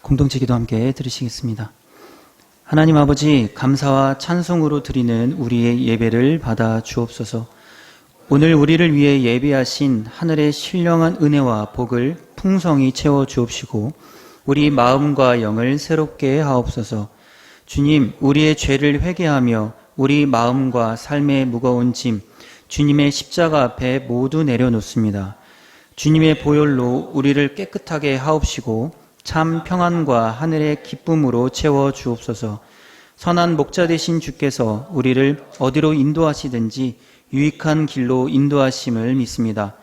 공동체 기도 함께 들으시겠습니다. 하나님 아버지, 감사와 찬송으로 드리는 우리의 예배를 받아 주옵소서. 오늘 우리를 위해 예배하신 하늘의 신령한 은혜와 복을 풍성히 채워 주옵시고 우리 마음과 영을 새롭게 하옵소서. 주님, 우리의 죄를 회개하며 우리 마음과 삶의 무거운 짐 주님의 십자가 앞에 모두 내려놓습니다. 주님의 보혈로 우리를 깨끗하게 하옵시고 참 평안과 하늘의 기쁨으로 채워 주옵소서. 선한 목자 되신 주께서 우리를 어디로 인도하시든지 유익한 길로 인도하심을 믿습니다.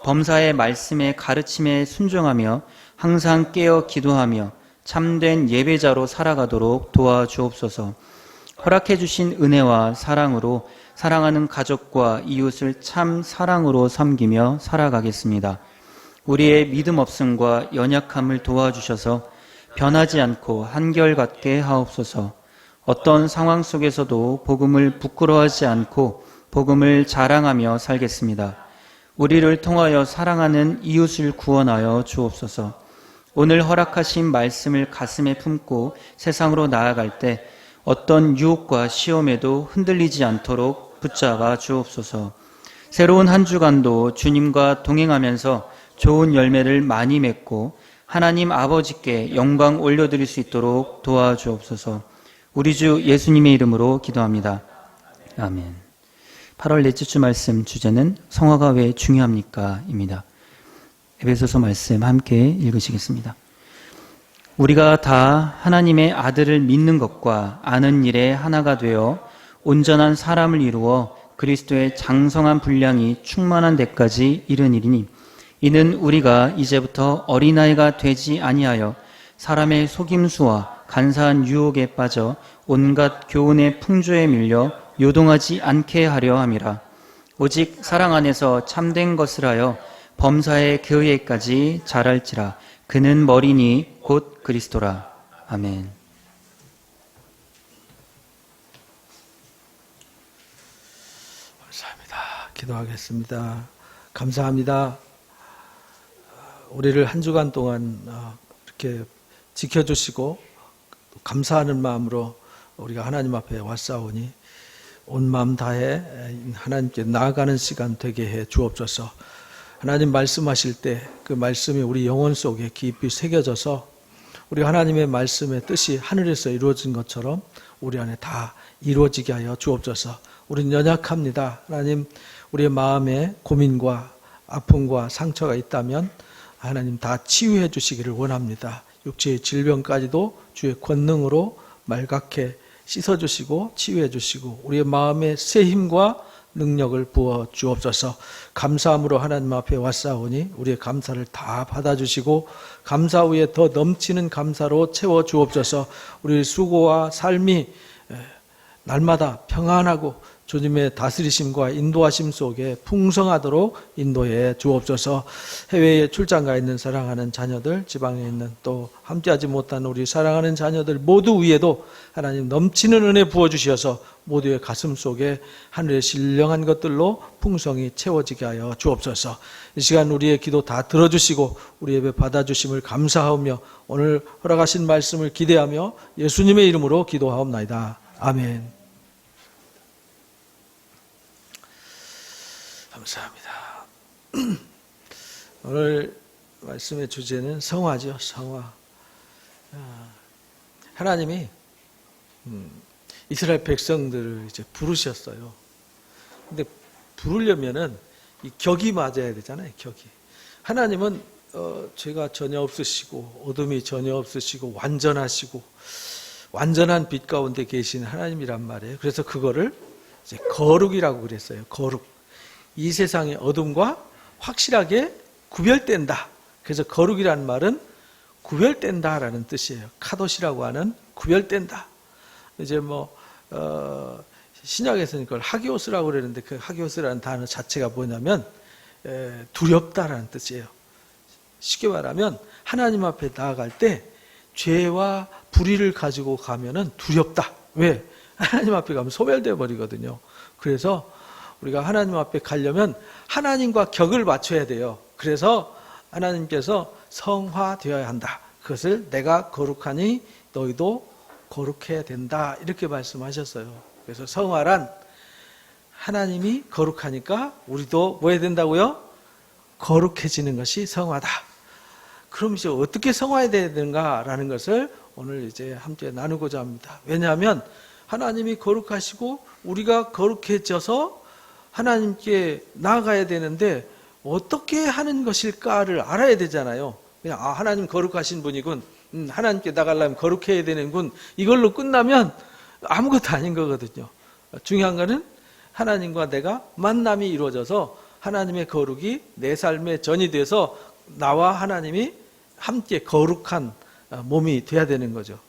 범사의 말씀에 가르침에 순종하며 항상 깨어 기도하며 참된 예배자로 살아가도록 도와주옵소서. 허락해 주신 은혜와 사랑으로 사랑하는 가족과 이웃을 참 사랑으로 섬기며 살아가겠습니다. 우리의 믿음 없음과 연약함을 도와주셔서 변하지 않고 한결같게 하옵소서. 어떤 상황 속에서도 복음을 부끄러워하지 않고 복음을 자랑하며 살겠습니다. 우리를 통하여 사랑하는 이웃을 구원하여 주옵소서. 오늘 허락하신 말씀을 가슴에 품고 세상으로 나아갈 때 어떤 유혹과 시험에도 흔들리지 않도록 붙잡아 주옵소서. 새로운 한 주간도 주님과 동행하면서 좋은 열매를 많이 맺고 하나님 아버지께 영광 올려드릴 수 있도록 도와주옵소서. 우리 주 예수님의 이름으로 기도합니다. 아멘. 8월 넷째 주 말씀 주제는 성화가 왜 중요합니까? 입니다. 에베소서 말씀 함께 읽으시겠습니다. 우리가 다 하나님의 아들을 믿는 것과 아는 일에 하나가 되어 온전한 사람을 이루어 그리스도의 장성한 분량이 충만한 데까지 이르니니 이는 우리가 이제부터 어린아이가 되지 아니하여 사람의 속임수와 간사한 유혹에 빠져 온갖 교훈의 풍조에 밀려 요동하지 않게 하려 함이라. 오직 사랑 안에서 참된 것을 하여 범사의 교회까지 자랄지라. 그는 머리니 곧 그리스도라. 아멘. 감사합니다. 기도하겠습니다. 감사합니다. 우리를 한 주간 동안 이렇게 지켜주시고 감사하는 마음으로 우리가 하나님 앞에 왔사오니 온 마음 다해 하나님께 나아가는 시간 되게 해 주옵소서. 하나님 말씀하실 때 그 말씀이 우리 영혼 속에 깊이 새겨져서 우리 하나님의 말씀의 뜻이 하늘에서 이루어진 것처럼 우리 안에 다 이루어지게 하여 주옵소서. 우리는 연약합니다. 하나님, 우리의 마음에 고민과 아픔과 상처가 있다면 하나님 다 치유해 주시기를 원합니다. 육체의 질병까지도 주의 권능으로 말갛게 씻어주시고 치유해 주시고 우리의 마음에 새 힘과 능력을 부어 주옵소서. 감사함으로 하나님 앞에 왔사오니 우리의 감사를 다 받아주시고 감사 후에 더 넘치는 감사로 채워 주옵소서. 우리의 수고와 삶이 날마다 평안하고 주님의 다스리심과 인도하심 속에 풍성하도록 인도해 주옵소서. 해외에 출장가 있는 사랑하는 자녀들, 지방에 있는 또 함께하지 못한 우리 사랑하는 자녀들 모두 위에도 하나님 넘치는 은혜 부어주셔서 모두의 가슴 속에 하늘의 신령한 것들로 풍성히 채워지게 하여 주옵소서. 이 시간 우리의 기도 다 들어주시고 우리 예배 받아주심을 감사하며 오늘 허락하신 말씀을 기대하며 예수님의 이름으로 기도하옵나이다. 아멘. 감사합니다. 오늘 말씀의 주제는 성화죠. 성화. 하나님이 이스라엘 백성들을 이제 부르셨어요. 근데 부르려면은 이 격이 맞아야 되잖아요. 격이. 하나님은 죄가 전혀 없으시고 어둠이 전혀 없으시고 완전하시고 완전한 빛 가운데 계신 하나님이란 말이에요. 그래서 그거를 이제 거룩이라고 그랬어요. 거룩. 이 세상의 어둠과 확실하게 구별된다. 그래서 거룩이라는 말은 구별된다라는 뜻이에요. 카도시라고 하는 구별된다. 이제 신약에서는 그걸 하기오스라고 그러는데 그 하기오스라는 단어 자체가 뭐냐면 두렵다라는 뜻이에요. 쉽게 말하면 하나님 앞에 나아갈 때 죄와 불의를 가지고 가면은 두렵다. 왜? 하나님 앞에 가면 소멸되어 버리거든요. 그래서 우리가 하나님 앞에 가려면 하나님과 격을 맞춰야 돼요. 그래서 하나님께서 성화되어야 한다. 그것을 내가 거룩하니 너희도 거룩해야 된다. 이렇게 말씀하셨어요. 그래서 성화란 하나님이 거룩하니까 우리도 뭐 해야 된다고요? 거룩해지는 것이 성화다. 그럼 이제 어떻게 성화해야 되는가라는 것을 오늘 이제 함께 나누고자 합니다. 왜냐하면 하나님이 거룩하시고 우리가 거룩해져서 하나님께 나아가야 되는데 어떻게 하는 것일까를 알아야 되잖아요. 그냥 하나님 거룩하신 분이군. 하나님께 나가려면 거룩해야 되는군. 이걸로 끝나면 아무것도 아닌 거거든요. 중요한 거는 하나님과 내가 만남이 이루어져서 하나님의 거룩이 내 삶의 전이 돼서 나와 하나님이 함께 거룩한 몸이 돼야 되는 거죠.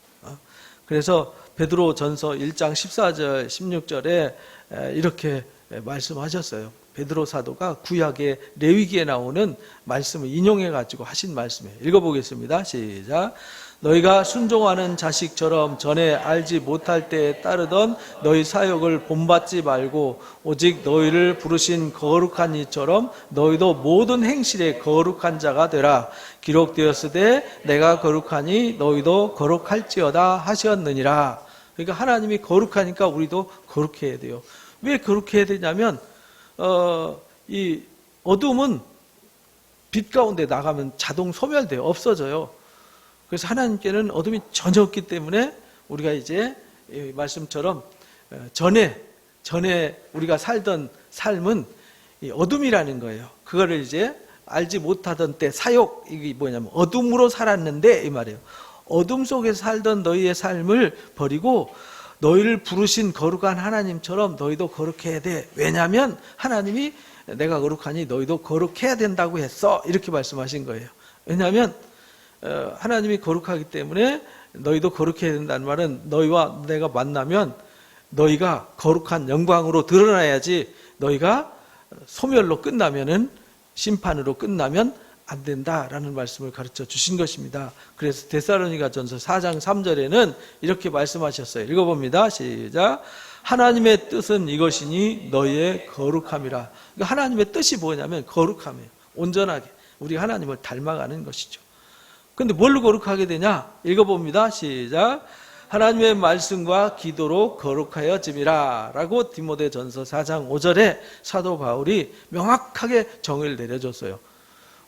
그래서 베드로전서 1장 14절 16절에 이렇게 말씀하셨어요. 베드로 사도가 구약의 레위기에 나오는 말씀을 인용해 가지고 하신 말씀이에요. 읽어보겠습니다. 시작. 너희가 순종하는 자식처럼 전에 알지 못할 때에 따르던 너희 사역을 본받지 말고 오직 너희를 부르신 거룩한 이처럼 너희도 모든 행실에 거룩한 자가 되라. 기록되었으되 내가 거룩하니 너희도 거룩할지어다 하셨느니라. 그러니까 하나님이 거룩하니까 우리도 거룩해야 돼요. 왜 거룩해야 되냐면 이 어둠은 빛 가운데 나가면 자동 소멸돼요. 없어져요. 그래서 하나님께는 어둠이 전혀 없기 때문에 우리가 이제 이 말씀처럼 전에 우리가 살던 삶은 이 어둠이라는 거예요. 그거를 이제 알지 못하던 때 사욕, 이게 뭐냐면 어둠으로 살았는데 이 말이에요. 어둠 속에서 살던 너희의 삶을 버리고 너희를 부르신 거룩한 하나님처럼 너희도 거룩해야 돼. 왜냐하면 하나님이 내가 거룩하니 너희도 거룩해야 된다고 했어. 이렇게 말씀하신 거예요. 왜냐하면 하나님이 거룩하기 때문에 너희도 거룩해야 된다는 말은 너희와 내가 만나면 너희가 거룩한 영광으로 드러나야지 너희가 소멸로 끝나면은 심판으로 끝나면 안 된다라는 말씀을 가르쳐 주신 것입니다. 그래서 데살로니가전서 4장 3절에는 이렇게 말씀하셨어요. 읽어봅니다. 시작. 하나님의 뜻은 이것이니 너희의 거룩함이라. 그러니까 하나님의 뜻이 뭐냐면 거룩함이에요. 온전하게 우리 하나님을 닮아가는 것이죠. 근데 뭘로 거룩하게 되냐? 읽어봅니다. 시작. 하나님의 말씀과 기도로 거룩하여짐이라 라고 디모데전서 4장 5절에 사도 바울이 명확하게 정의를 내려줬어요.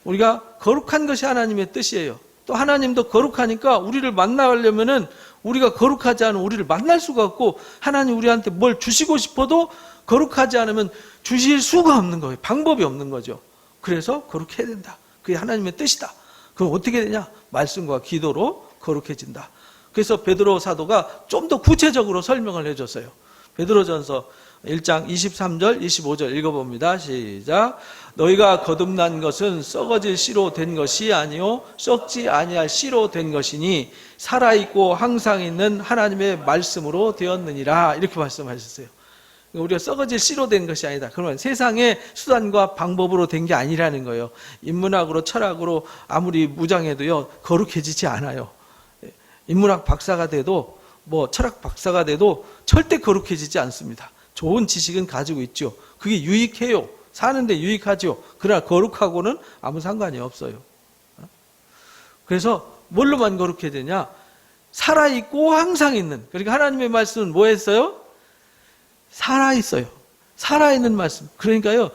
우리가 거룩한 것이 하나님의 뜻이에요. 또 하나님도 거룩하니까 우리를 만나려면은 우리가 거룩하지 않으면 우리를 만날 수가 없고 하나님 우리한테 뭘 주시고 싶어도 거룩하지 않으면 주실 수가 없는 거예요. 방법이 없는 거죠. 그래서 거룩해야 된다. 그게 하나님의 뜻이다. 그럼 어떻게 되냐? 말씀과 기도로 거룩해진다. 그래서 베드로 사도가 좀 더 구체적으로 설명을 해줬어요. 베드로전서 1장 23절 25절 읽어봅니다. 시작. 너희가 거듭난 것은 썩어질 씨로 된 것이 아니요 썩지 아니할 씨로 된 것이니 살아있고 항상 있는 하나님의 말씀으로 되었느니라. 이렇게 말씀하셨어요. 우리가 썩어질 씨로 된 것이 아니다. 그러면 세상의 수단과 방법으로 된 게 아니라는 거예요. 인문학으로 철학으로 아무리 무장해도요 거룩해지지 않아요. 인문학 박사가 돼도 뭐 철학 박사가 돼도 절대 거룩해지지 않습니다. 좋은 지식은 가지고 있죠. 그게 유익해요. 사는데 유익하죠. 그러나 거룩하고는 아무 상관이 없어요. 그래서 뭘로만 거룩해지냐? 살아있고 항상 있는. 그러니까 하나님의 말씀은 뭐 했어요? 살아있어요. 살아있는 말씀. 그러니까요,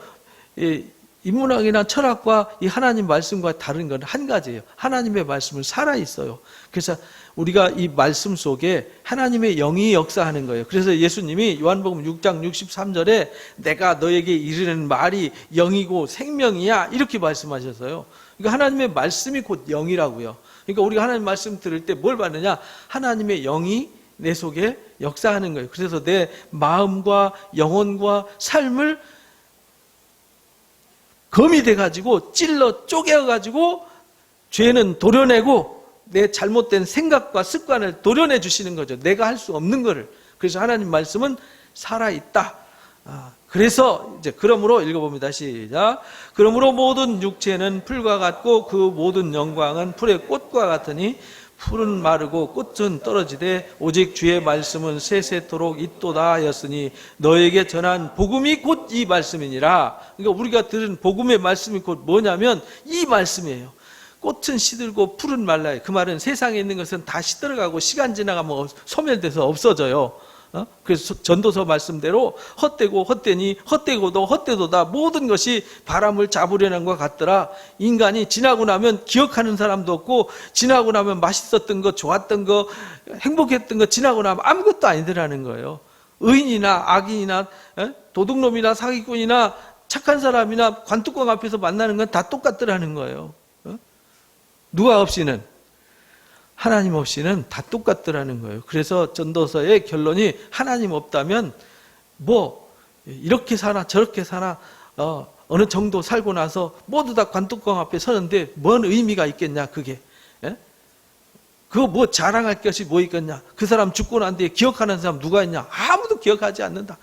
인문학이나 철학과 이 하나님 말씀과 다른 건 한 가지예요. 하나님의 말씀은 살아있어요. 그래서 우리가 이 말씀 속에 하나님의 영이 역사하는 거예요. 그래서 예수님이 요한복음 6장 63절에 내가 너에게 이르는 말이 영이고 생명이야 이렇게 말씀하셨어요. 그러니까 하나님의 말씀이 곧 영이라고요. 그러니까 우리가 하나님 말씀 들을 때 뭘 받느냐? 하나님의 영이 내 속에 역사하는 거예요. 그래서 내 마음과 영혼과 삶을 검이 돼가지고 찔러 쪼개가지고 죄는 도려내고 내 잘못된 생각과 습관을 도려내 주시는 거죠. 내가 할 수 없는 거를. 그래서 하나님 말씀은 살아있다. 그래서 이제 그러므로 읽어봅니다. 시작. 그러므로 모든 육체는 풀과 같고 그 모든 영광은 풀의 꽃과 같으니 풀은 마르고 꽃은 떨어지되 오직 주의 말씀은 세세토록 있도다 하였으니 너에게 전한 복음이 곧 이 말씀이니라. 그러니까 우리가 들은 복음의 말씀이 곧 뭐냐면 이 말씀이에요. 꽃은 시들고 풀은 말라요. 그 말은 세상에 있는 것은 다 시들어가고 시간 지나가면 소멸돼서 없어져요. 그래서 전도서 말씀대로 헛되고 헛되니 헛되고도 헛되도다. 모든 것이 바람을 잡으려는 것 같더라. 인간이 지나고 나면 기억하는 사람도 없고, 지나고 나면 맛있었던 거, 좋았던 거, 행복했던 거 지나고 나면 아무것도 아니더라는 거예요. 의인이나 악인이나 도둑놈이나 사기꾼이나 착한 사람이나 관뚜껑 앞에서 만나는 건 다 똑같더라는 거예요. 누가 없이는, 하나님 없이는 다 똑같더라는 거예요. 그래서 전도서의 결론이 하나님 없다면 뭐 이렇게 사나 저렇게 사나 어느 정도 살고 나서 모두 다 관뚜껑 앞에 서는데 뭔 의미가 있겠냐 그게. 그거 뭐 자랑할 것이 뭐 있겠냐. 그 사람 죽고 난 뒤에 기억하는 사람 누가 있냐. 아무도 기억하지 않는다.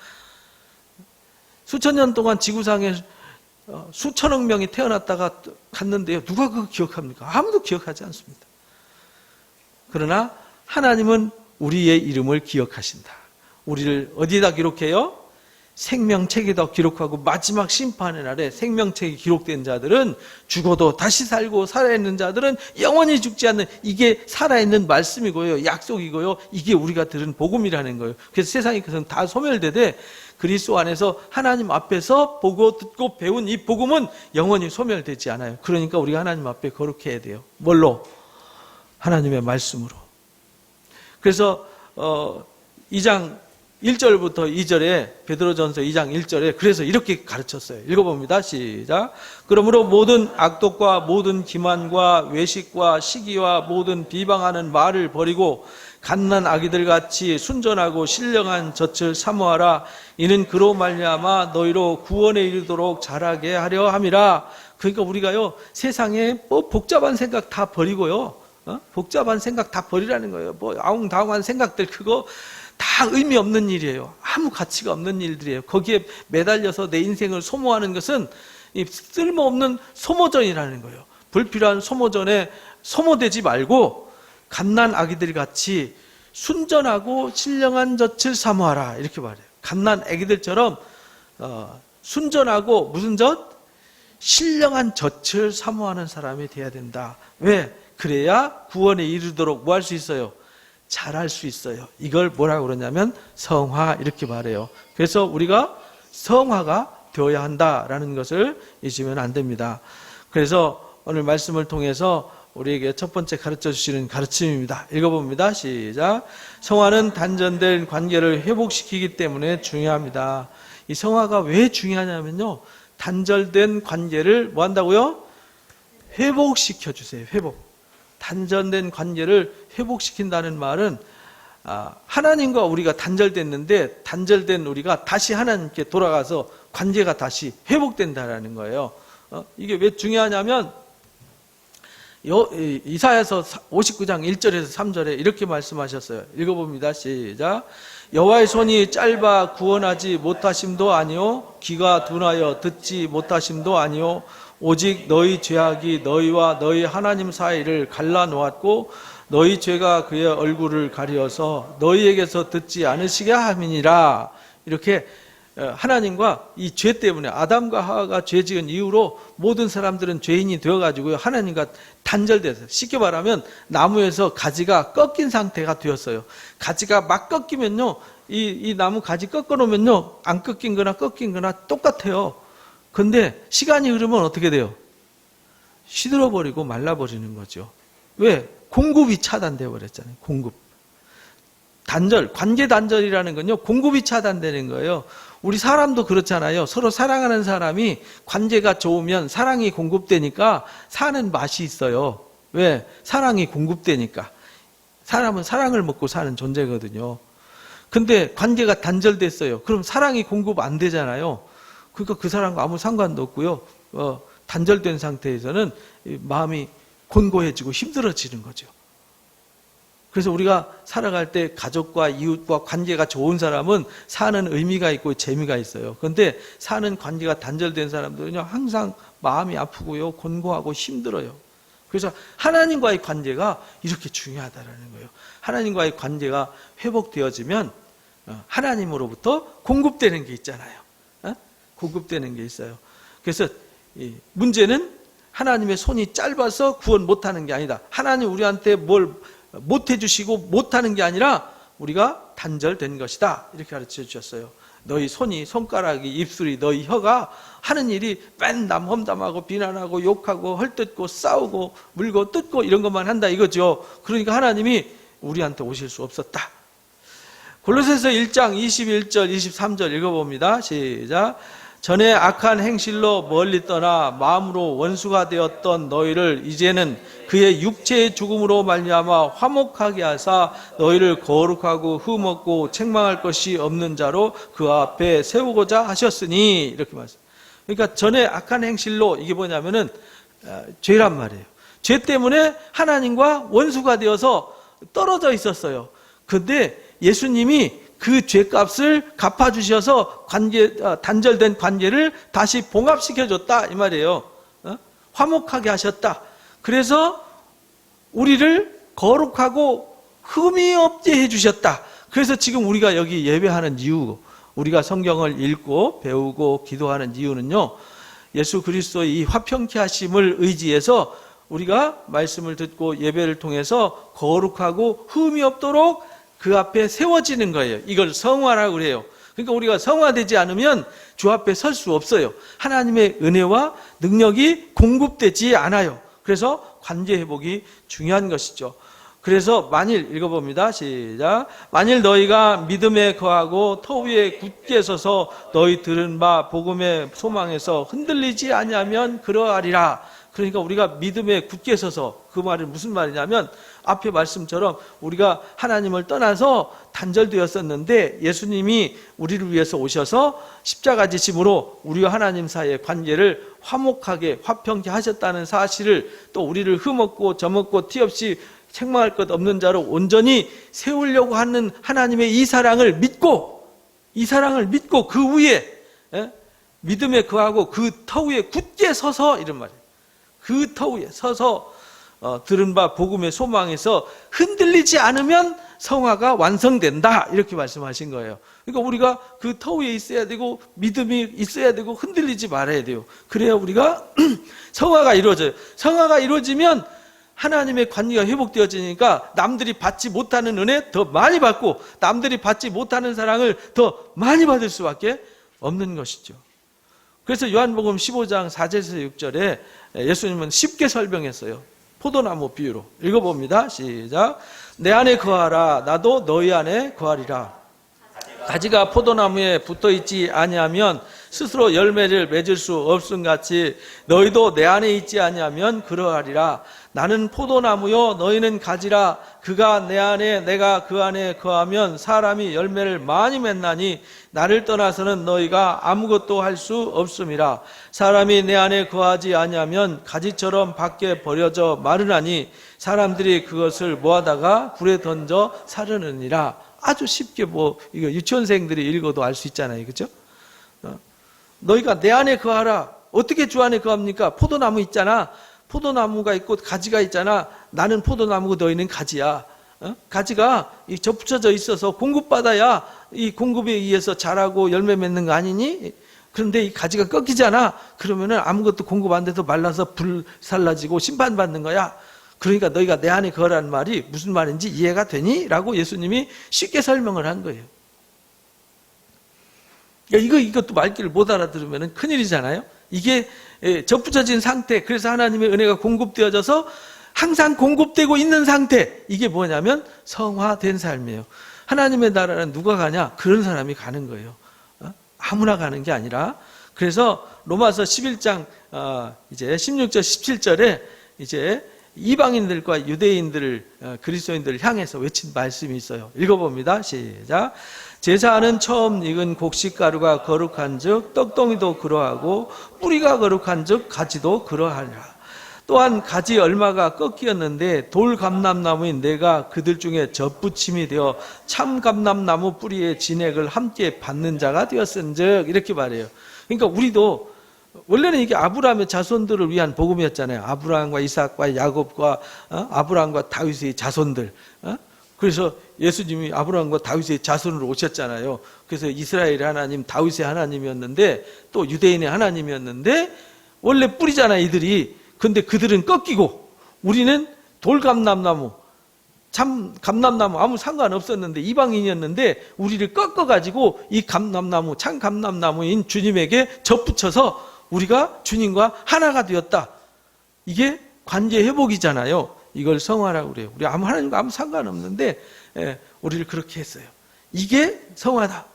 수천 년 동안 지구상에 수천억 명이 태어났다가 갔는데요. 누가 그거 기억합니까? 아무도 기억하지 않습니다. 그러나 하나님은 우리의 이름을 기억하신다. 우리를 어디다 기록해요? 생명책에다 기록하고 마지막 심판의 날에 생명책이 기록된 자들은 죽어도 다시 살고 살아있는 자들은 영원히 죽지 않는, 이게 살아있는 말씀이고요. 약속이고요. 이게 우리가 들은 복음이라는 거예요. 그래서 세상의 것은 다 소멸되되 그리스도 안에서 하나님 앞에서 보고 듣고 배운 이 복음은 영원히 소멸되지 않아요. 그러니까 우리가 하나님 앞에 거룩해야 돼요. 뭘로? 하나님의 말씀으로. 그래서 2장 1절부터 2절에 베드로전서 2장 1절에 그래서 이렇게 가르쳤어요. 읽어봅니다. 시작. 그러므로 모든 악독과 모든 기만과 외식과 시기와 모든 비방하는 말을 버리고 갓난 아기들 같이 순전하고 신령한 젖을 사모하라. 이는 그로 말미암아 너희로 구원에 이르도록 자라게 하려 함이라. 그러니까 우리가요 세상에 뭐 복잡한 생각 다 버리고요. 복잡한 생각 다 버리라는 거예요. 뭐 아웅다웅한 생각들 그거 다 의미 없는 일이에요. 아무 가치가 없는 일들이에요. 거기에 매달려서 내 인생을 소모하는 것은 쓸모없는 소모전이라는 거예요. 불필요한 소모전에 소모되지 말고 갓난 아기들 같이 순전하고 신령한 젖을 사모하라. 이렇게 말해요. 갓난 아기들처럼 순전하고 무슨 젖? 신령한 젖을 사모하는 사람이 돼야 된다. 왜? 그래야 구원에 이르도록 뭐 할 수 있어요? 잘할 수 있어요. 이걸 뭐라고 그러냐면 성화 이렇게 말해요. 그래서 우리가 성화가 되어야 한다라는 것을 잊으면 안 됩니다. 그래서 오늘 말씀을 통해서 우리에게 첫 번째 가르쳐 주시는 가르침입니다. 읽어봅니다. 시작. 성화는 단절된 관계를 회복시키기 때문에 중요합니다. 이 성화가 왜 중요하냐면요. 단절된 관계를 뭐 한다고요? 회복시켜 주세요. 회복. 단절된 관계를 회복시킨다는 말은 하나님과 우리가 단절됐는데 단절된 우리가 다시 하나님께 돌아가서 관계가 다시 회복된다는 거예요. 이게 왜 중요하냐면 이사야서 59장 1절에서 3절에 이렇게 말씀하셨어요. 읽어봅니다. 시작. 여호와의 손이 짧아 구원하지 못하심도 아니요 귀가 둔하여 듣지 못하심도 아니요 오직 너희 죄악이 너희와 너희 하나님 사이를 갈라놓았고 너희 죄가 그의 얼굴을 가리어서 너희에게서 듣지 않으시게 함이니라. 이렇게 하나님과 이 죄 때문에 아담과 하와가 죄 지은 이후로 모든 사람들은 죄인이 되어가지고 하나님과 단절돼서, 쉽게 말하면 나무에서 가지가 꺾인 상태가 되었어요. 가지가 막 꺾이면요 이 나무 가지 꺾어놓으면요 안 꺾인 거나 꺾인 거나 똑같아요. 근데 시간이 흐르면 어떻게 돼요? 시들어버리고 말라버리는 거죠. 왜? 공급이 차단되어 버렸잖아요. 공급. 단절, 관계 단절이라는 건요, 공급이 차단되는 거예요. 우리 사람도 그렇잖아요. 서로 사랑하는 사람이 관계가 좋으면 사랑이 공급되니까 사는 맛이 있어요. 왜? 사랑이 공급되니까. 사람은 사랑을 먹고 사는 존재거든요. 근데 관계가 단절됐어요. 그럼 사랑이 공급 안 되잖아요. 그러니까 그 사람과 아무 상관도 없고요. 단절된 상태에서는 마음이 곤고해지고 힘들어지는 거죠. 그래서 우리가 살아갈 때 가족과 이웃과 관계가 좋은 사람은 사는 의미가 있고 재미가 있어요. 그런데 사는 관계가 단절된 사람들은요 항상 마음이 아프고요 곤고하고 힘들어요. 그래서 하나님과의 관계가 이렇게 중요하다라는 거예요. 하나님과의 관계가 회복되어지면 하나님으로부터 공급되는 게 있잖아요. 공급되는 게 있어요. 그래서 문제는 하나님의 손이 짧아서 구원 못하는 게 아니다. 하나님 우리한테 뭘 못해주시고 못하는 게 아니라 우리가 단절된 것이다. 이렇게 가르쳐 주셨어요. 너희 손이, 손가락이, 입술이, 너희 혀가 하는 일이 맨남 험담하고 비난하고 욕하고 헐뜯고 싸우고 물고 뜯고 이런 것만 한다 이거죠. 그러니까 하나님이 우리한테 오실 수 없었다. 골로새서 1장 21절 23절 읽어봅니다. 시작. 전에 악한 행실로 멀리 떠나 마음으로 원수가 되었던 너희를 이제는 그의 육체의 죽음으로 말미암아 화목하게 하사 너희를 거룩하고 흠없고 책망할 것이 없는 자로 그 앞에 세우고자 하셨으니 이렇게 말씀. 그러니까 전에 악한 행실로 이게 뭐냐면은 죄란 말이에요. 죄 때문에 하나님과 원수가 되어서 떨어져 있었어요. 근데 예수님이 그 죄값을 갚아주셔서 단절된 관계를 다시 봉합시켜줬다 이 말이에요. 화목하게 하셨다. 그래서 우리를 거룩하고 흠이 없게 해주셨다. 그래서 지금 우리가 여기 예배하는 이유, 우리가 성경을 읽고 배우고 기도하는 이유는요, 예수 그리스도의 이 화평케 하심을 의지해서 우리가 말씀을 듣고 예배를 통해서 거룩하고 흠이 없도록 그 앞에 세워지는 거예요. 이걸 성화라고 그래요. 그러니까 우리가 성화되지 않으면 주 앞에 설 수 없어요. 하나님의 은혜와 능력이 공급되지 않아요. 그래서 관계 회복이 중요한 것이죠. 그래서 만일 읽어봅니다. 시작. 만일 너희가 믿음에 거하고 터 위에 굳게 서서 너희 들은 바 복음의 소망에서 흔들리지 아니하면 그러하리라. 그러니까 우리가 믿음에 굳게 서서, 그 말은 무슨 말이냐면 앞에 말씀처럼 우리가 하나님을 떠나서 단절되었었는데 예수님이 우리를 위해서 오셔서 십자가 지심으로 우리와 하나님 사이의 관계를 화목하게 화평케 하셨다는 사실을, 또 우리를 흠없고 점없고 티 없이 책망할 것 없는 자로 온전히 세우려고 하는 하나님의 이 사랑을 믿고 그 위에 믿음에 거하고 그 터 위에 굳게 서서, 이런 말이에요. 그 터 위에 서서 들은 바 복음의 소망에서 흔들리지 않으면 성화가 완성된다, 이렇게 말씀하신 거예요. 그러니까 우리가 그 터 위에 있어야 되고 믿음이 있어야 되고 흔들리지 말아야 돼요. 그래야 우리가 성화가 이루어져요. 성화가 이루어지면 하나님의 관계가 회복되어지니까 남들이 받지 못하는 은혜 더 많이 받고 남들이 받지 못하는 사랑을 더 많이 받을 수밖에 없는 것이죠. 그래서 요한복음 15장 4절에서 6절에 예수님은 쉽게 설명했어요. 포도나무 비유로 읽어봅니다. 시작. 내 안에 거하라. 나도 너희 안에 거하리라. 가지가 포도나무에 붙어있지 아니하면 스스로 열매를 맺을 수 없음 같이 너희도 내 안에 있지 아니하면 그러하리라. 나는 포도나무요 너희는 가지라. 그가 내 안에 내가 그 안에 거하면 사람이 열매를 많이 맺나니 나를 떠나서는 너희가 아무것도 할 수 없음이라. 사람이 내 안에 거하지 아니하면 가지처럼 밖에 버려져 마르나니 사람들이 그것을 모아다가 불에 던져 사르느니라. 아주 쉽게 이거 유치원생들이 읽어도 알 수 있잖아요. 그렇죠? 너희가 내 안에 거하라. 어떻게 주 안에 거합니까? 포도나무 있잖아. 포도나무가 있고 가지가 있잖아. 나는 포도나무고 너희는 가지야. 가지가 접붙여져 있어서 공급받아야 이 공급에 의해서 자라고 열매 맺는 거 아니니? 그런데 이 가지가 꺾이잖아. 그러면은 아무것도 공급 안 돼서 말라서 불살라지고 심판받는 거야. 그러니까 너희가 내 안에 거하라는 말이 무슨 말인지 이해가 되니? 라고 예수님이 쉽게 설명을 한 거예요. 이것도 말귀를 못 알아들으면 큰일이잖아요. 이게 접붙여진 상태, 그래서 하나님의 은혜가 공급되어져서 항상 공급되고 있는 상태, 이게 뭐냐면 성화된 삶이에요. 하나님의 나라는 누가 가냐? 그런 사람이 가는 거예요. 아무나 가는 게 아니라. 그래서 로마서 11장 이제 16절 17절에 이제 이방인들과 유대인들을 그리스도인들을 향해서 외친 말씀이 있어요. 읽어봅니다. 시작. 제사하는 처음 익은 곡식가루가 거룩한즉 떡덩이도 그러하고 뿌리가 거룩한즉 가지도 그러하리라. 또한 가지 얼마가 꺾이었는데 돌 감람나무인 내가 그들 중에 젖붙임이 되어 참 감람나무 뿌리의 진액을 함께 받는 자가 되었은즉, 이렇게 말해요. 그러니까 우리도 원래는 이게 아브라함의 자손들을 위한 복음이었잖아요. 아브라함과 이삭과 야곱과 아브라함과 다윗의 자손들. 그래서 예수님이 아브라함과 다윗의 자손으로 오셨잖아요. 그래서 이스라엘의 하나님, 다윗의 하나님이었는데 또 유대인의 하나님이었는데 원래 뿌리잖아요, 이들이. 근데 그들은 꺾이고 우리는 돌감람나무, 참 감람나무 아무 상관없었는데 이방인이었는데 우리를 꺾어가지고 이 감람나무, 참 감람나무인 주님에게 접붙여서 우리가 주님과 하나가 되었다. 이게 관계 회복이잖아요. 이걸 성화라고 그래요. 우리 하나님과 아무 상관없는데 우리를 그렇게 했어요. 이게 성화다.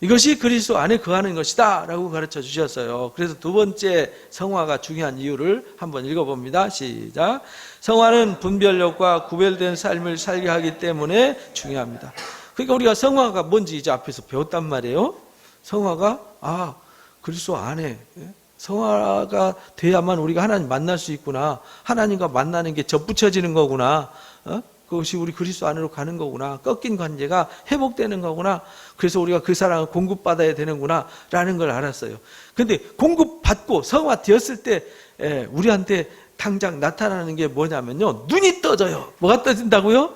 이것이 그리스도 안에 거하는 것이다 라고 가르쳐 주셨어요. 그래서 두 번째 성화가 중요한 이유를 한번 읽어봅니다. 시작. 성화는 분별력과 구별된 삶을 살게 하기 때문에 중요합니다. 그러니까 우리가 성화가 뭔지 이제 앞에서 배웠단 말이에요. 성화가 그리스도 안에 성화가 돼야만 우리가 하나님 만날 수 있구나. 하나님과 만나는 게 접붙여지는 거구나. 그것이 우리 그리스도 안으로 가는 거구나. 꺾인 관계가 회복되는 거구나. 그래서 우리가 그 사랑을 공급받아야 되는구나 라는 걸 알았어요. 근데 공급받고 성화되었을 때 우리한테 당장 나타나는 게 뭐냐면요, 눈이 떠져요. 뭐가 떠진다고요?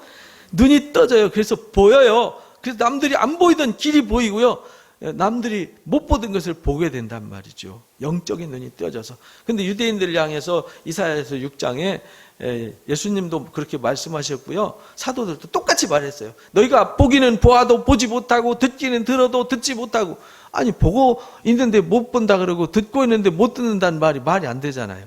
눈이 떠져요. 그래서 보여요. 그래서 남들이 안 보이던 길이 보이고요, 남들이 못 보던 것을 보게 된단 말이죠. 영적인 눈이 떠져서. 근데 유대인들을 향해서 이사야서 6장에 예수님도 그렇게 말씀하셨고요, 사도들도 똑같이 말했어요. 너희가 보기는 보아도 보지 못하고 듣기는 들어도 듣지 못하고. 아니, 보고 있는데 못 본다 그러고 듣고 있는데 못 듣는다는 말이 안 되잖아요.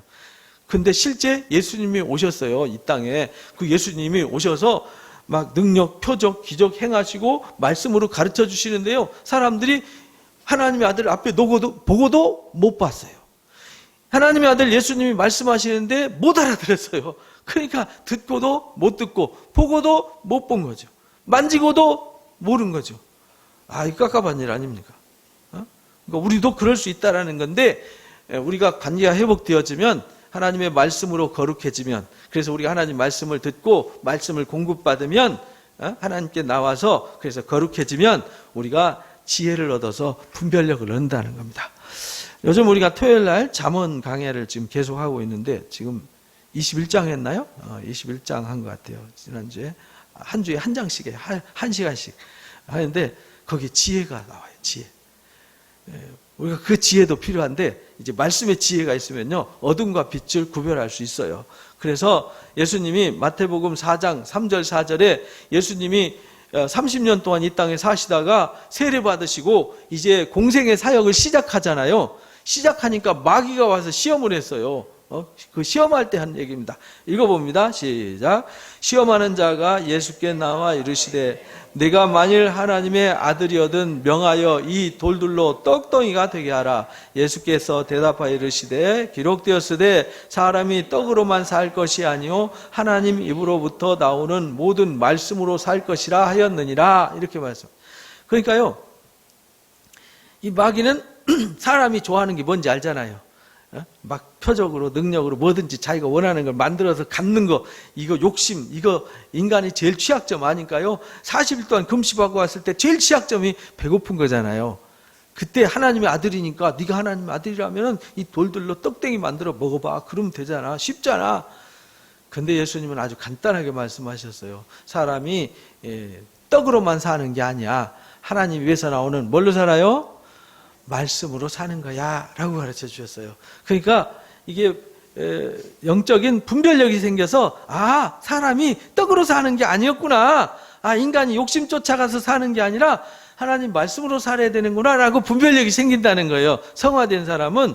근데 실제 예수님이 오셨어요. 이 땅에. 그 예수님이 오셔서 막 능력, 표적, 기적 행하시고 말씀으로 가르쳐 주시는데요, 사람들이 하나님의 아들 앞에 보고도 못 봤어요. 하나님의 아들 예수님이 말씀하시는데 못 알아들었어요. 그러니까 듣고도 못 듣고 보고도 못 본 거죠. 만지고도 모른 거죠. 이거 깝깝한 일 아닙니까? 그러니까 우리도 그럴 수 있다라는 건데, 우리가 관계가 회복되어지면, 하나님의 말씀으로 거룩해지면, 그래서 우리가 하나님 말씀을 듣고 말씀을 공급받으면, 하나님께 나와서 그래서 거룩해지면 우리가 지혜를 얻어서 분별력을 얻는다는 겁니다. 요즘 우리가 토요일날 잠언 강해를 지금 계속하고 있는데, 지금 21장 했나요? 21장 한 것 같아요. 지난주에. 한 주에 한 장씩 해요. 한 시간씩 하는데, 거기에 지혜가 나와요. 지혜. 우리가 그 지혜도 필요한데, 이제 말씀의 지혜가 있으면요, 어둠과 빛을 구별할 수 있어요. 그래서 예수님이 마태복음 4장 3절 4절에 예수님이 30년 동안 이 땅에 사시다가 세례 받으시고 이제 공생의 사역을 시작하잖아요. 시작하니까 마귀가 와서 시험을 했어요. 그 시험할 때 한 얘기입니다. 읽어봅니다. 시작. 시험하는 자가 예수께 나와 이르시되 내가 만일 하나님의 아들이거든 명하여 이 돌들로 떡덩이가 되게 하라. 예수께서 대답하여 이르시되 기록되었으되 사람이 떡으로만 살 것이 아니요 하나님 입으로부터 나오는 모든 말씀으로 살 것이라 하였느니라. 이렇게 말씀. 그러니까요, 이 마귀는 사람이 좋아하는 게 뭔지 알잖아요. 막 표적으로 능력으로 뭐든지 자기가 원하는 걸 만들어서 갖는 거, 이거 욕심, 이거 인간이 제일 취약점 아닐까요? 40일 동안 금식하고 왔을 때 제일 취약점이 배고픈 거잖아요. 그때 하나님의 아들이니까 네가 하나님의 아들이라면 이 돌들로 떡땡이 만들어 먹어봐. 그러면 되잖아. 쉽잖아. 근데 예수님은 아주 간단하게 말씀하셨어요. 사람이 떡으로만 사는 게 아니야. 하나님 위에서 나오는 뭘로 살아요? 말씀으로 사는 거야 라고 가르쳐 주셨어요. 그러니까 이게 영적인 분별력이 생겨서 사람이 떡으로 사는 게 아니었구나, 인간이 욕심 쫓아가서 사는 게 아니라 하나님 말씀으로 살아야 되는구나 라고 분별력이 생긴다는 거예요. 성화된 사람은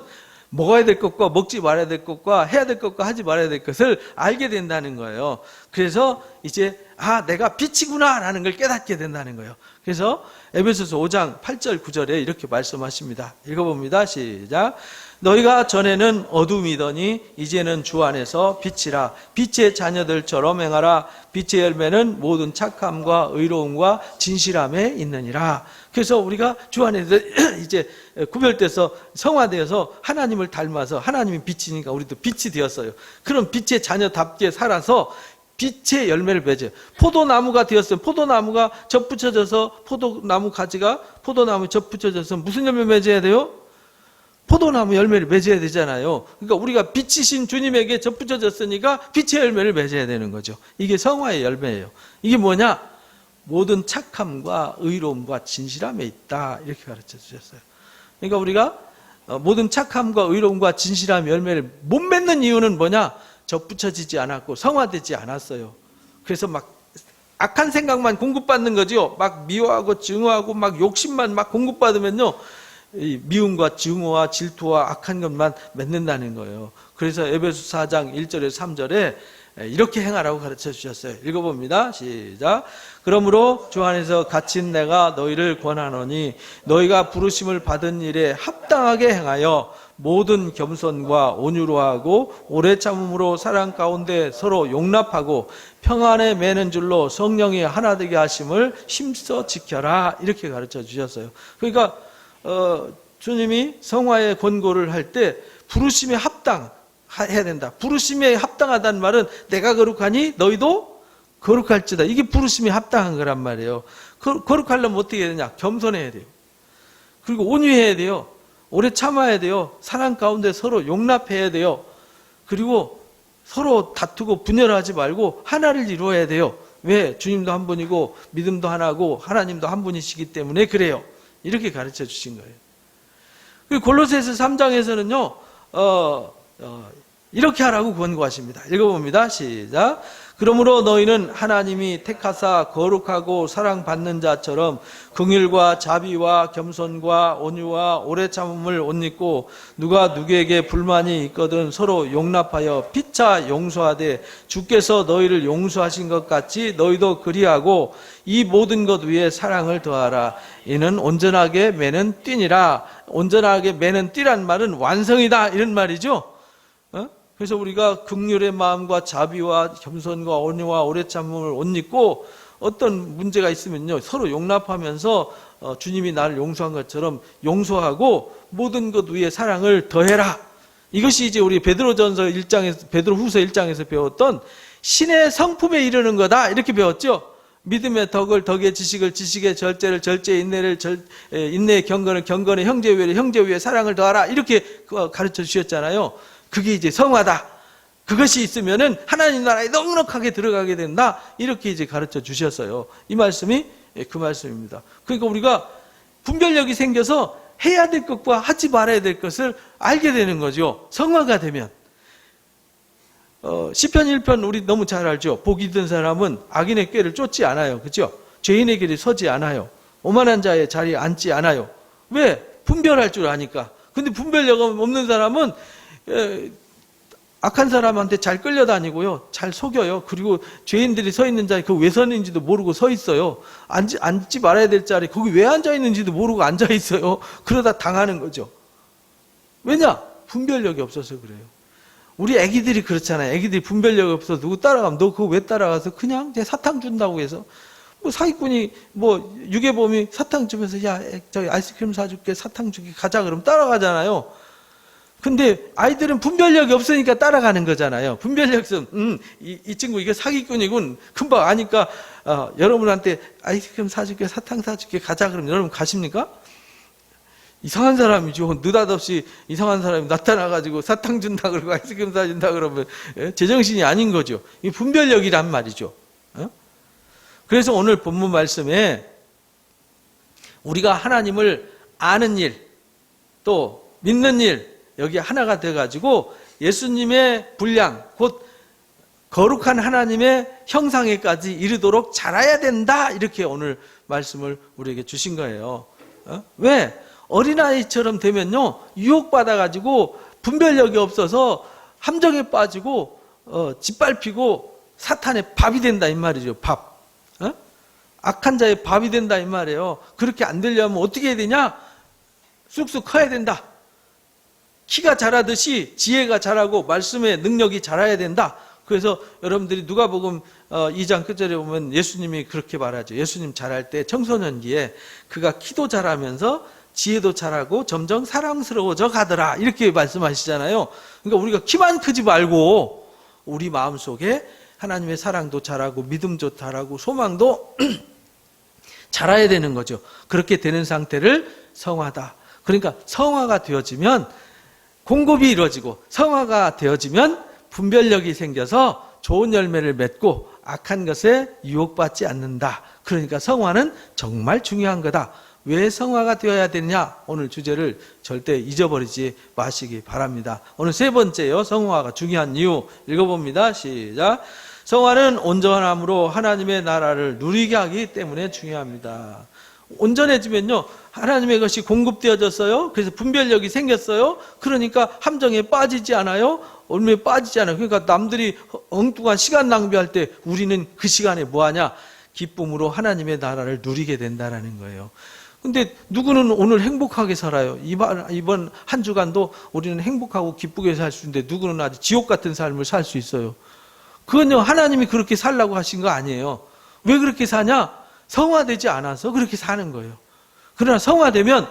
먹어야 될 것과 먹지 말아야 될 것과 해야 될 것과 하지 말아야 될 것을 알게 된다는 거예요. 그래서 이제 내가 빛이구나 라는 걸 깨닫게 된다는 거예요. 그래서 에베소서 5장 8절 9절에 이렇게 말씀하십니다. 읽어봅니다. 시작. 너희가 전에는 어둠이더니 이제는 주 안에서 빛이라. 빛의 자녀들처럼 행하라. 빛의 열매는 모든 착함과 의로움과 진실함에 있느니라. 그래서 우리가 주 안에서 이제 구별돼서 성화되어서 하나님을 닮아서, 하나님이 빛이니까 우리도 빛이 되었어요. 그럼 빛의 자녀답게 살아서 빛의 열매를 맺어요. 포도나무가 되었으면 포도나무가 접붙여져서 포도나무 가지가 포도나무에 접붙여져서 무슨 열매 맺어야 돼요? 포도나무 열매를 맺어야 되잖아요. 그러니까 우리가 빛이신 주님에게 접붙여졌으니까 빛의 열매를 맺어야 되는 거죠. 이게 성화의 열매예요. 이게 뭐냐? 모든 착함과 의로움과 진실함에 있다. 이렇게 가르쳐 주셨어요. 그러니까 우리가 모든 착함과 의로움과 진실함 열매를 못 맺는 이유는 뭐냐? 접붙여지지 않았고 성화되지 않았어요. 그래서 막 악한 생각만 공급받는 거지요. 막 미워하고 증오하고 막 욕심만 막 공급받으면요, 이 미움과 증오와 질투와 악한 것만 맺는다는 거예요. 그래서 에베소 4장 1절에서 3절에 이렇게 행하라고 가르쳐 주셨어요. 읽어봅니다. 시작. 그러므로 주 안에서 갇힌 내가 너희를 권하노니 너희가 부르심을 받은 일에 합당하게 행하여 모든 겸손과 온유로 하고 오래 참음으로 사랑 가운데 서로 용납하고 평안에 매는 줄로 성령이 하나 되게 하심을 힘써 지켜라. 이렇게 가르쳐 주셨어요. 그러니까 주님이 성화의 권고를 할 때 부르심에 합당해야 된다. 부르심에 합당하다는 말은 내가 거룩하니 너희도 거룩할지다. 이게 부르심에 합당한 거란 말이에요. 거룩하려면 어떻게 해야 되냐? 겸손해야 돼요. 그리고 온유해야 돼요. 오래 참아야 돼요. 사랑 가운데 서로 용납해야 돼요. 그리고 서로 다투고 분열하지 말고 하나를 이루어야 돼요. 왜? 주님도 한 분이고 믿음도 하나고 하나님도 한 분이시기 때문에 그래요. 이렇게 가르쳐 주신 거예요. 그리고 골로새서 3장에서는요, 이렇게 하라고 권고하십니다. 읽어봅니다. 시작. 그러므로 너희는 하나님이 택하사 거룩하고 사랑받는 자처럼 긍휼과 자비와 겸손과 온유와 오래 참음을 옷 입고 누가 누구에게 불만이 있거든 서로 용납하여 피차 용서하되 주께서 너희를 용서하신 것 같이 너희도 그리하고 이 모든 것 위에 사랑을 더하라. 이는 온전하게 매는 띠니라. 온전하게 매는 띠란 말은 완성이다 이런 말이죠. 그래서 우리가 긍휼의 마음과 자비와 겸손과 온유와 오래 참음을 옷 입고 어떤 문제가 있으면요 서로 용납하면서 주님이 나를 용서한 것처럼 용서하고 모든 것 위에 사랑을 더해라. 이것이 이제 우리 베드로전서 1장에서 베드로후서 1장에서 배웠던 신의 성품에 이르는 거다 이렇게 배웠죠. 믿음의 덕을 덕의 지식을 지식의 절제를 절제의 인내를 인내의 경건을 경건의 형제 위에 형제 위에 사랑을 더하라 이렇게 가르쳐 주셨잖아요. 그게 이제 성화다. 그것이 있으면은 하나님 나라에 넉넉하게 들어가게 된다. 이렇게 이제 가르쳐 주셨어요. 이 말씀이 그 말씀입니다. 그러니까 우리가 분별력이 생겨서 해야 될 것과 하지 말아야 될 것을 알게 되는 거죠. 성화가 되면. 시편 1편 우리 너무 잘 알죠. 복이 든 사람은 악인의 꾀를 쫓지 않아요. 그렇죠? 죄인의 길에 서지 않아요. 오만한 자의 자리에 앉지 않아요. 왜? 분별할 줄 아니까. 근데 분별력 없는 사람은 악한 사람한테 잘 끌려다니고요. 잘 속여요. 그리고 죄인들이 서 있는 자리에 그 왜 서 있는지도 모르고 서 있어요. 앉지 말아야 될 자리에 거기 왜 앉아 있는지도 모르고 앉아 있어요. 그러다 당하는 거죠. 왜냐? 분별력이 없어서 그래요. 우리 애기들이 그렇잖아요. 애기들이 분별력이 없어서 누구 따라가면 너 그거 왜 따라가서 그냥 사탕 준다고 해서 뭐 사기꾼이 뭐 유괴범이 사탕 주면서 야 저기 아이스크림 사줄게 사탕 주기 가자 그러면 따라가잖아요. 근데 아이들은 분별력이 없으니까 따라가는 거잖아이 분별력이 없으면 이 친구 이게 사기꾼이군 금방 아니까 여러분한테 아이스크림 사줄게 사탕 사줄게 가자 그러면 여러분 가십니까? 이상한 사람이죠. 느닷없이 이상한 사람이 나타나가지고 사탕 준다 그러고 아이스크림 사준다 그러면 제정신이 아닌 거죠. 이 분별력이란 말이죠. 그래서 오늘 본문 말씀에 우리가 하나님을 아는 일 또 믿는 일 여기 하나가 돼가지고 예수님의 분량 곧 거룩한 하나님의 형상에까지 이르도록 자라야 된다 이렇게 오늘 말씀을 우리에게 주신 거예요. 왜? 어린아이처럼 되면요 유혹받아가지고 분별력이 없어서 함정에 빠지고 짓밟히고 사탄의 밥이 된다 이 말이죠. 밥. 악한 자의 밥이 된다 이 말이에요. 그렇게 안 되려면 어떻게 해야 되냐? 쑥쑥 커야 된다. 키가 자라듯이 지혜가 자라고 말씀의 능력이 자라야 된다. 그래서 여러분들이 누가복음 2장 끝절에 보면 예수님이 그렇게 말하죠. 예수님 자랄 때 청소년기에 그가 키도 자라면서 지혜도 자라고 점점 사랑스러워져 가더라. 이렇게 말씀하시잖아요. 그러니까 우리가 키만 크지 말고 우리 마음속에 하나님의 사랑도 자라고 믿음도 자라고 소망도 자라야 되는 거죠. 그렇게 되는 상태를 성화다. 그러니까 성화가 되어지면 공급이 이루어지고 성화가 되어지면 분별력이 생겨서 좋은 열매를 맺고 악한 것에 유혹받지 않는다. 그러니까 성화는 정말 중요한 거다. 왜 성화가 되어야 되느냐? 오늘 주제를 절대 잊어버리지 마시기 바랍니다. 오늘 세 번째요. 성화가 중요한 이유 읽어봅니다. 시작. 성화는 온전함으로 하나님의 나라를 누리게 하기 때문에 중요합니다. 온전해지면요, 하나님의 것이 공급되어졌어요. 그래서 분별력이 생겼어요. 그러니까 함정에 빠지지 않아요. 얼마에 빠지지 않아요. 그러니까 남들이 엉뚱한 시간 낭비할 때 우리는 그 시간에 뭐하냐? 기쁨으로 하나님의 나라를 누리게 된다는 거예요. 근데 누구는 오늘 행복하게 살아요. 이번 한 주간도 우리는 행복하고 기쁘게 살 수 있는데 누구는 아주 지옥 같은 삶을 살 수 있어요. 그건요, 하나님이 그렇게 살라고 하신 거 아니에요. 왜 그렇게 사냐? 성화되지 않아서 그렇게 사는 거예요. 그러나 성화되면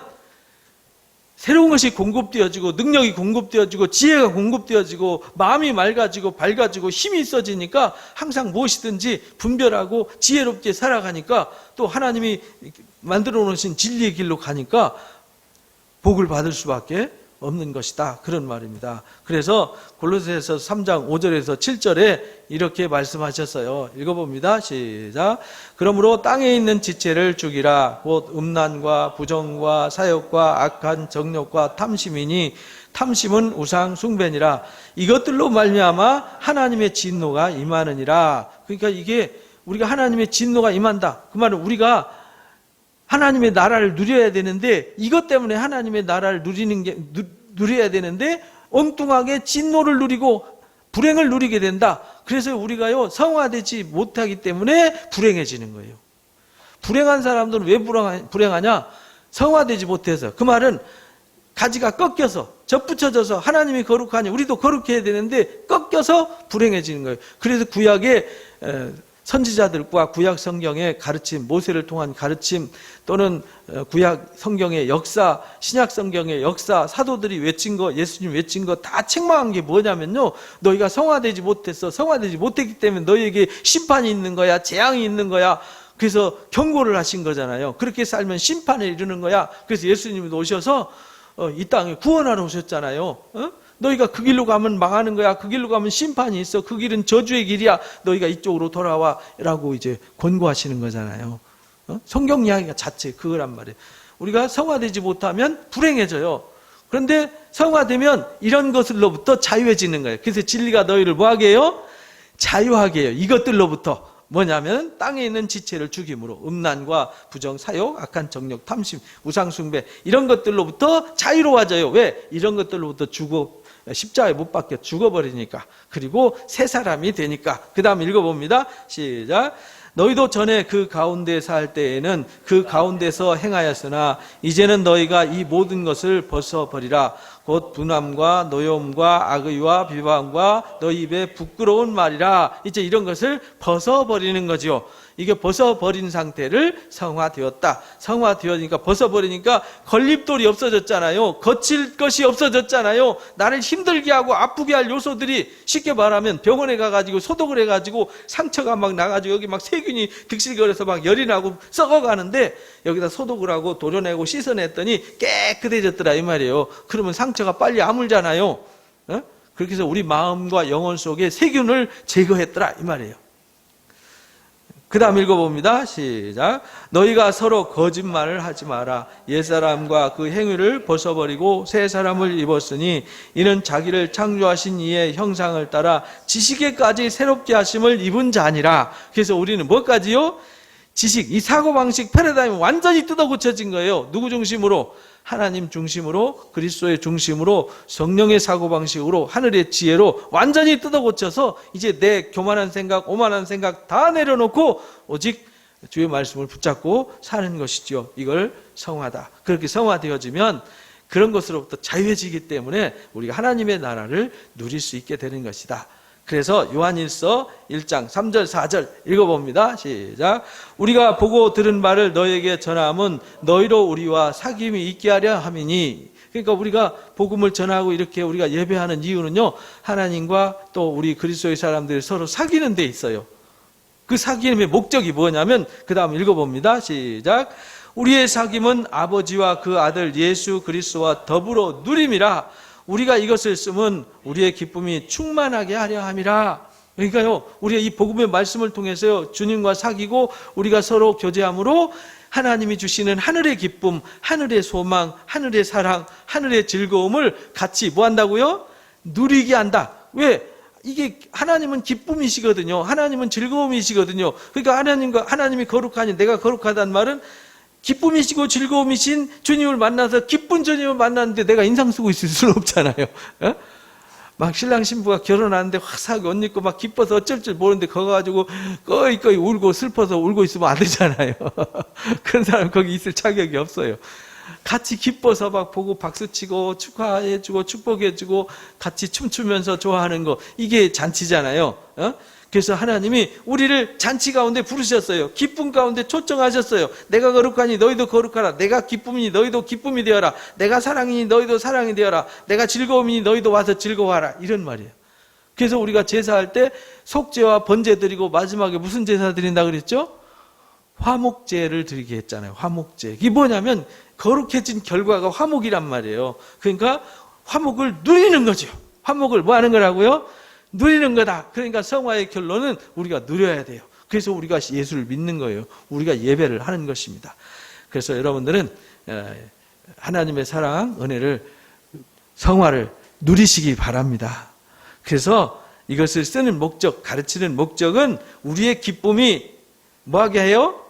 새로운 것이 공급되어지고 능력이 공급되어지고 지혜가 공급되어지고 마음이 맑아지고 밝아지고 힘이 있어지니까 항상 무엇이든지 분별하고 지혜롭게 살아가니까 또 하나님이 만들어 놓으신 진리의 길로 가니까 복을 받을 수밖에 없는 것이다. 그런 말입니다. 그래서 골로새서 3장 5절에서 7절에 이렇게 말씀하셨어요. 읽어봅니다. 시작. 그러므로 땅에 있는 지체를 죽이라. 곧 음란과 부정과 사욕과 악한 정욕과 탐심이니 탐심은 우상 숭배니라. 이것들로 말미암아 하나님의 진노가 임하느니라. 그러니까 이게 우리가 하나님의 진노가 임한다. 그 말은 우리가 하나님의 나라를 누려야 되는데 이것 때문에 하나님의 나라를 누려야 되는데 엉뚱하게 진노를 누리고 불행을 누리게 된다. 그래서 우리가요 성화되지 못하기 때문에 불행해지는 거예요. 불행한 사람들은 왜 불행하냐? 성화되지 못해서. 그 말은 가지가 꺾여서 접붙여져서 하나님이 거룩하니 우리도 거룩해야 되는데 꺾여서 불행해지는 거예요. 그래서 구약에 선지자들과 구약 성경의 가르침, 모세를 통한 가르침 또는 구약 성경의 역사, 신약 성경의 역사, 사도들이 외친 거, 예수님 외친 거 다 책망한 게 뭐냐면요. 너희가 성화되지 못했어. 성화되지 못했기 때문에 너희에게 심판이 있는 거야. 재앙이 있는 거야. 그래서 경고를 하신 거잖아요. 그렇게 살면 심판에 이르는 거야. 그래서 예수님이 오셔서 이 땅에 구원하러 오셨잖아요. 너희가 그 길로 가면 망하는 거야. 그 길로 가면 심판이 있어. 그 길은 저주의 길이야. 너희가 이쪽으로 돌아와. 라고 이제 권고하시는 거잖아요. 성경 이야기가 자체 그거란 말이에요. 우리가 성화되지 못하면 불행해져요. 그런데 성화되면 이런 것들로부터 자유해지는 거예요. 그래서 진리가 너희를 뭐하게 해요? 자유하게 해요. 이것들로부터. 뭐냐면 땅에 있는 지체를 죽임으로 음란과 부정, 사욕, 악한 정욕, 탐심, 우상숭배 이런 것들로부터 자유로워져요. 왜? 이런 것들로부터 십자가에 못 박혀 죽어버리니까. 그리고 새 사람이 되니까. 그 다음 읽어봅니다. 시작. 너희도 전에 그 가운데 살 때에는 그 가운데서 행하였으나 이제는 너희가 이 모든 것을 벗어버리라. 곧 분함과 노여움과 악의와 비방과 너희 입에 부끄러운 말이라. 이제 이런 것을 벗어버리는 거죠. 이게 벗어버린 상태를 성화되었다. 성화되었으니까 벗어버리니까 걸림돌이 없어졌잖아요. 거칠 것이 없어졌잖아요. 나를 힘들게 하고 아프게 할 요소들이 쉽게 말하면 병원에 가가지고 소독을 해가지고 상처가 막 나가지고 여기 막 세균이 득실거려서 막 열이 나고 썩어가는데 여기다 소독을 하고 도려내고 씻어냈더니 깨끗해졌더라 이 말이에요. 그러면 상처가 빨리 아물잖아요. 그렇게 해서 우리 마음과 영혼 속에 세균을 제거했더라 이 말이에요. 그 다음 읽어봅니다. 시작. 너희가 서로 거짓말을 하지 마라. 옛사람과 그 행위를 벗어버리고 새 사람을 입었으니 이는 자기를 창조하신 이의 형상을 따라 지식에까지 새롭게 하심을 입은 자니라. 그래서 우리는 뭐까지요? 지식, 이 사고방식 패러다임이 완전히 뜯어 고쳐진 거예요. 누구 중심으로? 하나님 중심으로, 그리스도의 중심으로, 성령의 사고방식으로, 하늘의 지혜로 완전히 뜯어 고쳐서 이제 내 교만한 생각, 오만한 생각 다 내려놓고 오직 주의 말씀을 붙잡고 사는 것이죠. 이걸 성화다. 그렇게 성화되어지면 그런 것으로부터 자유해지기 때문에 우리가 하나님의 나라를 누릴 수 있게 되는 것이다. 그래서 요한일서 1장 3절 4절 읽어봅니다. 시작. 우리가 보고 들은 바를 너희에게 전함은 너희로 우리와 사귐이 있게 하려 함이니. 그러니까 우리가 복음을 전하고 이렇게 우리가 예배하는 이유는요, 하나님과 또 우리 그리스도의 사람들이 서로 사귀는 데 있어요. 그 사귐의 목적이 뭐냐면 그 다음 읽어봅니다. 시작. 우리의 사귐은 아버지와 그 아들 예수 그리스도와 더불어 누림이라. 우리가 이것을 쓰면 우리의 기쁨이 충만하게 하려 함이라. 그러니까요, 우리가 이 복음의 말씀을 통해서요, 주님과 사귀고 우리가 서로 교제함으로 하나님이 주시는 하늘의 기쁨, 하늘의 소망, 하늘의 사랑, 하늘의 즐거움을 같이 뭐 한다고요? 누리게 한다. 왜? 이게 하나님은 기쁨이시거든요. 하나님은 즐거움이시거든요. 그러니까 하나님이 거룩하니 내가 거룩하다는 말은 기쁨이시고 즐거움이신 주님을 만나서 기쁜 주님을 만났는데 내가 인상 쓰고 있을 수는 없잖아요. 막 신랑 신부가 결혼하는데 화사하게 옷 입고 막 기뻐서 어쩔 줄 모르는데 거기 가지고 꺼이 울고 슬퍼서 울고 있으면 안 되잖아요. 그런 사람 거기 있을 자격이 없어요. 같이 기뻐서 막 보고 박수치고 축하해주고 축복해주고 같이 춤추면서 좋아하는 거, 이게 잔치잖아요. 그래서 하나님이 우리를 잔치 가운데 부르셨어요. 기쁨 가운데 초청하셨어요. 내가 거룩하니 너희도 거룩하라. 내가 기쁨이니 너희도 기쁨이 되어라. 내가 사랑이니 너희도 사랑이 되어라. 내가 즐거움이니 너희도 와서 즐거워하라. 이런 말이에요. 그래서 우리가 제사할 때 속죄와 번제 드리고 마지막에 무슨 제사 드린다 그랬죠? 화목제를 드리게 했잖아요. 화목제. 이게 뭐냐면 거룩해진 결과가 화목이란 말이에요. 그러니까 화목을 누리는 거죠. 화목을 뭐 하는 거라고요? 누리는 거다. 그러니까 성화의 결론은 우리가 누려야 돼요. 그래서 우리가 예수를 믿는 거예요. 우리가 예배를 하는 것입니다. 그래서 여러분들은 하나님의 사랑, 은혜를, 성화를 누리시기 바랍니다. 그래서 이것을 쓰는 목적, 가르치는 목적은 우리의 기쁨이 뭐하게 해요?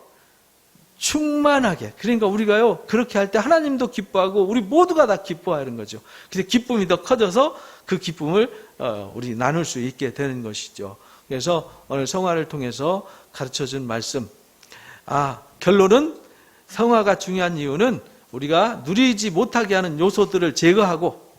충만하게. 그러니까 우리가요, 그렇게 할 때 하나님도 기뻐하고 우리 모두가 다 기뻐하는 거죠. 그래서 기쁨이 더 커져서 그 기쁨을 우리 나눌 수 있게 되는 것이죠. 그래서 오늘 성화를 통해서 가르쳐준 말씀. 결론은 성화가 중요한 이유는 우리가 누리지 못하게 하는 요소들을 제거하고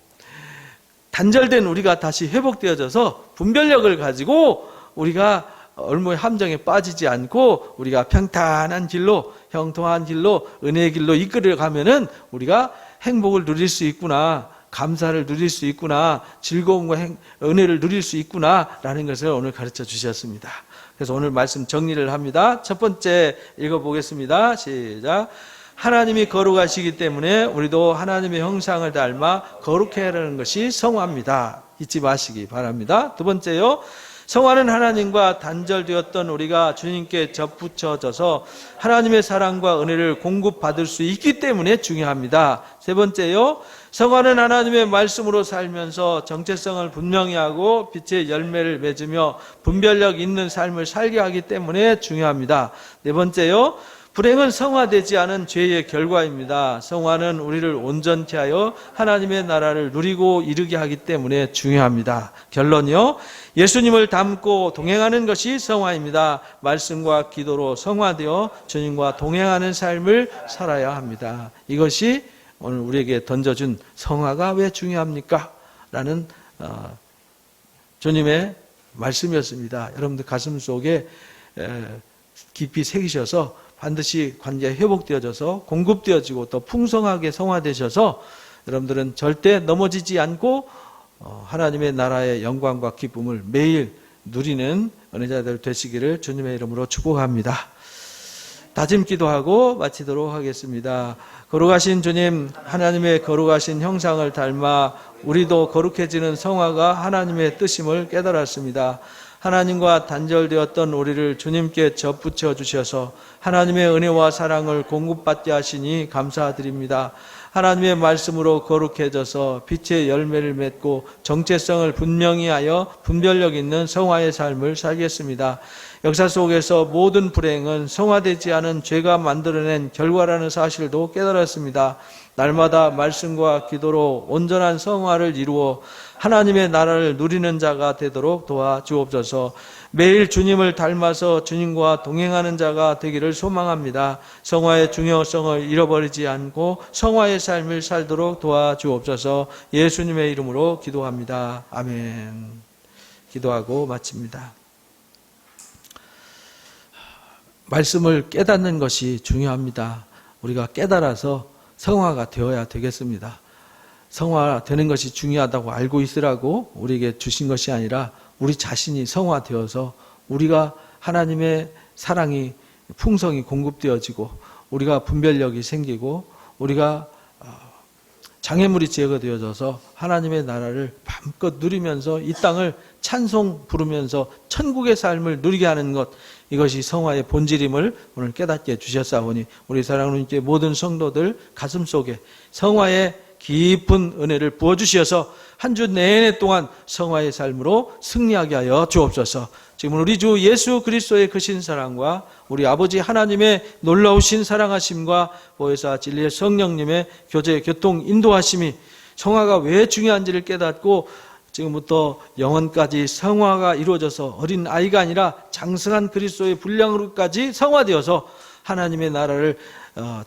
단절된 우리가 다시 회복되어져서 분별력을 가지고 우리가 얼마의 함정에 빠지지 않고 우리가 평탄한 길로, 형통한 길로, 은혜의 길로 이끌어 가면은 우리가 행복을 누릴 수 있구나, 감사를 누릴 수 있구나, 즐거움과 은혜를 누릴 수 있구나라는 것을 오늘 가르쳐 주셨습니다. 그래서 오늘 말씀 정리를 합니다. 첫 번째 읽어보겠습니다. 시작. 하나님이 거룩하시기 때문에 우리도 하나님의 형상을 닮아 거룩해야 하는 것이 성화입니다. 잊지 마시기 바랍니다. 두 번째요. 성화는 하나님과 단절되었던 우리가 주님께 접붙여져서 하나님의 사랑과 은혜를 공급받을 수 있기 때문에 중요합니다. 세 번째요. 성화는 하나님의 말씀으로 살면서 정체성을 분명히 하고 빛의 열매를 맺으며 분별력 있는 삶을 살게 하기 때문에 중요합니다. 네 번째요. 불행은 성화되지 않은 죄의 결과입니다. 성화는 우리를 온전케 하여 하나님의 나라를 누리고 이루게 하기 때문에 중요합니다. 결론이요. 예수님을 닮고 동행하는 것이 성화입니다. 말씀과 기도로 성화되어 주님과 동행하는 삶을 살아야 합니다. 이것이 오늘 우리에게 던져준 성화가 왜 중요합니까? 라는 주님의 말씀이었습니다. 여러분들 가슴 속에 깊이 새기셔서 반드시 관계가 회복되어져서 공급되어지고 또 풍성하게 성화되셔서 여러분들은 절대 넘어지지 않고 하나님의 나라의 영광과 기쁨을 매일 누리는 은혜자들 되시기를 주님의 이름으로 축복합니다. 다짐 기도하고 마치도록 하겠습니다. 거룩하신 주님, 하나님의 거룩하신 형상을 닮아 우리도 거룩해지는 성화가 하나님의 뜻임을 깨달았습니다. 하나님과 단절되었던 우리를 주님께 접붙여 주셔서 하나님의 은혜와 사랑을 공급받게 하시니 감사드립니다. 하나님의 말씀으로 거룩해져서 빛의 열매를 맺고 정체성을 분명히 하여 분별력 있는 성화의 삶을 살겠습니다. 역사 속에서 모든 불행은 성화되지 않은 죄가 만들어낸 결과라는 사실도 깨달았습니다. 날마다 말씀과 기도로 온전한 성화를 이루어 하나님의 나라를 누리는 자가 되도록 도와주옵소서. 매일 주님을 닮아서 주님과 동행하는 자가 되기를 소망합니다. 성화의 중요성을 잃어버리지 않고 성화의 삶을 살도록 도와주옵소서. 예수님의 이름으로 기도합니다. 아멘. 기도하고 마칩니다. 말씀을 깨닫는 것이 중요합니다. 우리가 깨달아서 성화가 되어야 되겠습니다. 성화되는 것이 중요하다고 알고 있으라고 우리에게 주신 것이 아니라 우리 자신이 성화되어서 우리가 하나님의 사랑이 풍성히 공급되어지고 우리가 분별력이 생기고 우리가 장애물이 제거되어져서 하나님의 나라를 마음껏 누리면서 이 땅을 찬송 부르면서 천국의 삶을 누리게 하는 것, 이것이 성화의 본질임을 오늘 깨닫게 해주셨사오니 우리 사랑하는 모든 성도들 가슴속에 성화의 깊은 은혜를 부어주셔서 한 주 내내 동안 성화의 삶으로 승리하게 하여 주옵소서. 지금 우리 주 예수 그리스도의 크신 사랑과 우리 아버지 하나님의 놀라우신 사랑하심과 보혜사 진리의 성령님의 교제 교통 인도하심이 성화가 왜 중요한지를 깨닫고 지금부터 영원까지 성화가 이루어져서 어린 아이가 아니라 장성한 그리스도의 분량으로까지 성화되어서 하나님의 나라를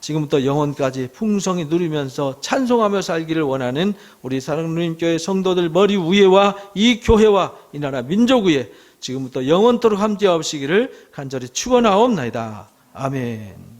지금부터 영원까지 풍성히 누리면서 찬송하며 살기를 원하는 우리 사랑하는 교회 성도들 머리 위에와 이 교회와 이 나라 민족 위에 지금부터 영원토록 함께하시기를 간절히 축원하옵나이다. 아멘.